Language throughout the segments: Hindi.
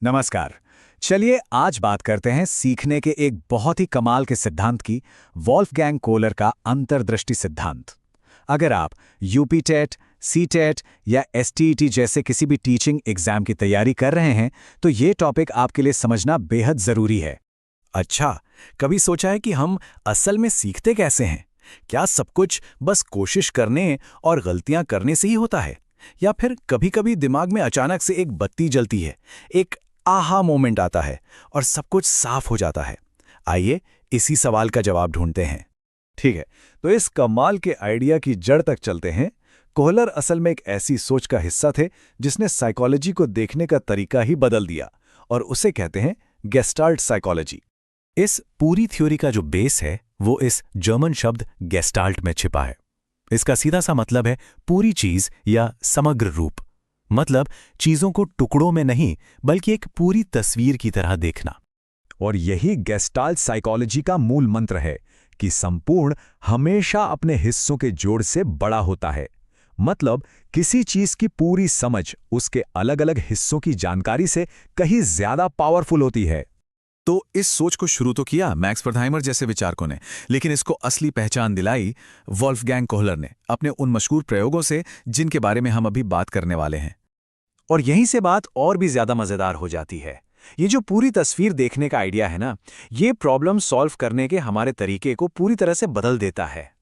नमस्कार। चलिए आज बात करते हैं सीखने के एक बहुत ही कमाल के सिद्धांत की, वॉल्फगैंग कोहलर का अंतर्दृष्टि सिद्धांत। अगर आप यूपी टेट, सी टेट या एसटीईटी जैसे किसी भी टीचिंग एग्जाम की तैयारी कर रहे हैं तो ये टॉपिक आपके लिए समझना बेहद जरूरी है। अच्छा, कभी सोचा है कि हम असल में सीखते कैसे हैं? क्या सब कुछ बस कोशिश करने और गलतियां करने से ही होता है? या फिर कभी-कभी दिमाग में अचानक से एक बत्ती जलती है, एक आहा मोमेंट आता है और सब कुछ साफ हो जाता है? आइए इसी सवाल का जवाब ढूंढते हैं। ठीक है, तो इस कमाल के आइडिया की जड़ तक चलते हैं। कोहलर असल में एक ऐसी सोच का हिस्सा थे जिसने साइकोलॉजी को देखने का तरीका ही बदल दिया, और उसे कहते हैं गेस्टाल्ट साइकोलॉजी। इस पूरी थ्योरी का जो बेस है वो इस जर्मन शब्द गेस्टाल्ट में छिपा है। इसका सीधा सा मतलब है पूरी चीज या समग्र रूप। मतलब चीजों को टुकड़ों में नहीं बल्कि एक पूरी तस्वीर की तरह देखना। और यही गेस्टाल्ट साइकोलॉजी का मूल मंत्र है कि संपूर्ण हमेशा अपने हिस्सों के जोड़ से बड़ा होता है। मतलब किसी चीज की पूरी समझ उसके अलग अलग हिस्सों की जानकारी से कहीं ज्यादा पावरफुल होती है। तो इस सोच को शुरू तो किया मैक्स वर्थहाइमर जैसे विचारकों ने, लेकिन इसको असली पहचान दिलाई वॉल्फगैंग कोहलर ने अपने उन मशहूर प्रयोगों से जिनके बारे में हम अभी बात करने वाले हैं। और यहीं से बात और भी ज्यादा मजेदार हो जाती है। ये जो पूरी तस्वीर देखने का आइडिया है ना, ये प्रॉब्लम सॉल्व करने के हमारे तरीके को पूरी तरह से बदल देता है।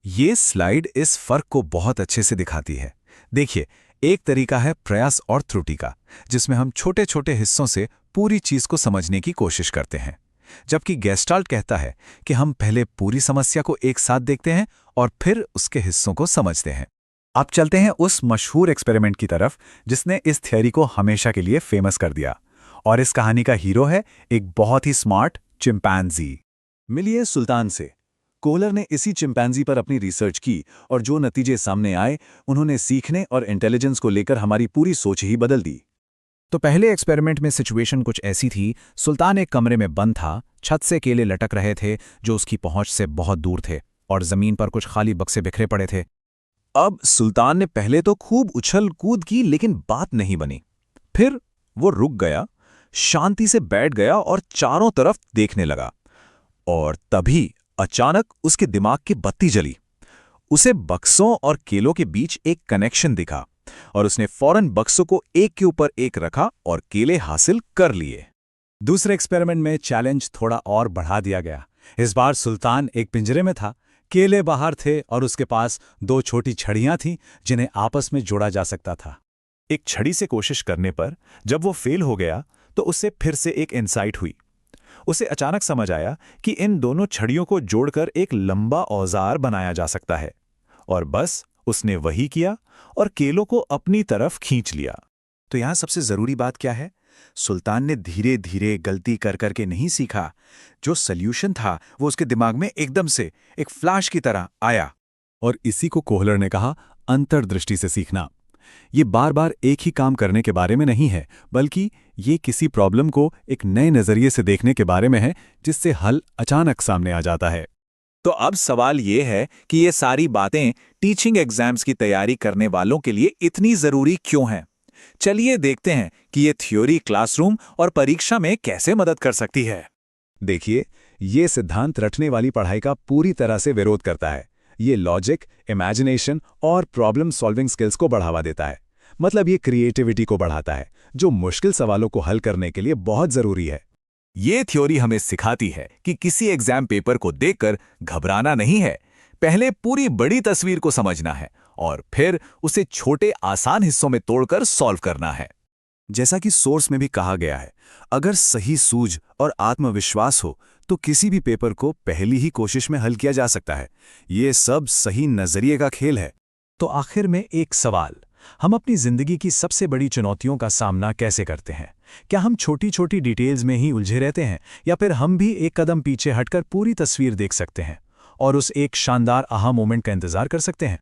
ये स्लाइड इस फर्क को बहुत अच्छे से दिखाती है। देखिए, एक तरीका है प्रयास और त्रुटि का, जिसमें हम छोटे छोटे हिस्सों से पूरी चीज को समझने की कोशिश करते हैं, जबकि गेस्टाल्ट कहता है कि हम पहले पूरी समस्या को एक साथ देखते हैं और फिर उसके हिस्सों को समझते हैं। अब चलते हैं उस मशहूर एक्सपेरिमेंट की तरफ जिसने इस थियरी को हमेशा के लिए फेमस कर दिया। और इस कहानी का हीरो है एक बहुत ही स्मार्ट चिंपैंजी। मिलिए सुल्तान से। कोहलर ने इसी चिंपैंजी पर अपनी रिसर्च की और जो नतीजे सामने आए उन्होंने सीखने और इंटेलिजेंस को लेकर हमारी पूरी सोच ही बदल दी। तो पहले एक्सपेरिमेंट में सिचुएशन कुछ ऐसी थी। सुल्तान एक कमरे में बंद था, छत से केले लटक रहे थे जो उसकी पहुंच से बहुत दूर थे, और जमीन पर कुछ खाली बक्से बिखरे पड़े थे। अब सुल्तान ने पहले तो खूब उछल कूद की, लेकिन बात नहीं बनी। फिर वो रुक गया, शांति से बैठ गया और चारों तरफ देखने लगा। और तभी अचानक उसके दिमाग की बत्ती जली। उसे बक्सों और केलों के बीच एक कनेक्शन दिखा और उसने फौरन बक्सों को एक के ऊपर एक रखा और केले हासिल कर लिए। दूसरे एक्सपेरिमेंट में चैलेंज थोड़ा और बढ़ा दिया गया। इस बार सुल्तान एक पिंजरे में था, केले बाहर थे और उसके पास दो छोटी छड़ियां थीं जिन्हें आपस में जोड़ा जा सकता था। एक छड़ी से कोशिश करने पर जब वो फेल हो गया तो उससे फिर से एक इंसाइट हुई। उसे अचानक समझ आया कि इन दोनों छड़ियों को जोड़कर एक लंबा औजार बनाया जा सकता है, और बस उसने वही किया और केलों को अपनी तरफ खींच लिया। तो यहां सबसे जरूरी बात क्या है? सुल्तान ने धीरे धीरे गलती कर करके नहीं सीखा। जो सल्यूशन था वो उसके दिमाग में एकदम से एक फ्लैश की तरह आया। और इसी को कोहलर ने कहा अंतर्दृष्टि से सीखना। ये बार बार एक ही काम करने के बारे में नहीं है, बल्कि ये किसी प्रॉब्लम को एक नए नजरिए से देखने के बारे में है जिससे हल अचानक सामने आ जाता है। तो अब सवाल ये है कि ये सारी बातें टीचिंग एग्जाम्स की तैयारी करने वालों के लिए इतनी जरूरी क्यों हैं? चलिए देखते हैं कि ये थ्योरी क्लासरूम और परीक्षा में कैसे मदद कर सकती है। देखिए, ये सिद्धांत रटने वाली पढ़ाई का पूरी तरह से विरोध करता है। ये लॉजिक, इमेजिनेशन और प्रॉब्लम सॉल्विंग स्किल्स को बढ़ावा देता है। मतलब ये क्रिएटिविटी को बढ़ाता है, जो मुश्किल सवालों को हल करने के लिए बहुत जरूरी है। ये थ्योरी हमें सिखाती है कि किसी एग्जाम पेपर को देखकर घबराना नहीं है, पहले पूरी बड़ी तस्वीर को समझना है और फिर उसे छोटे आसान हिस्सों में तोड़कर सॉल्व करना है। जैसा कि सोर्स में भी कहा गया है, अगर सही सूझ और आत्मविश्वास हो तो किसी भी पेपर को पहली ही कोशिश में हल किया जा सकता है। ये सब सही नजरिए का खेल है। तो आखिर में एक सवाल, हम अपनी जिंदगी की सबसे बड़ी चुनौतियों का सामना कैसे करते हैं? क्या हम छोटी छोटी डिटेल्स में ही उलझे रहते हैं, या फिर हम भी एक कदम पीछे हटकर पूरी तस्वीर देख सकते हैं और उस एक शानदार आहा मोमेंट का इंतजार कर सकते हैं?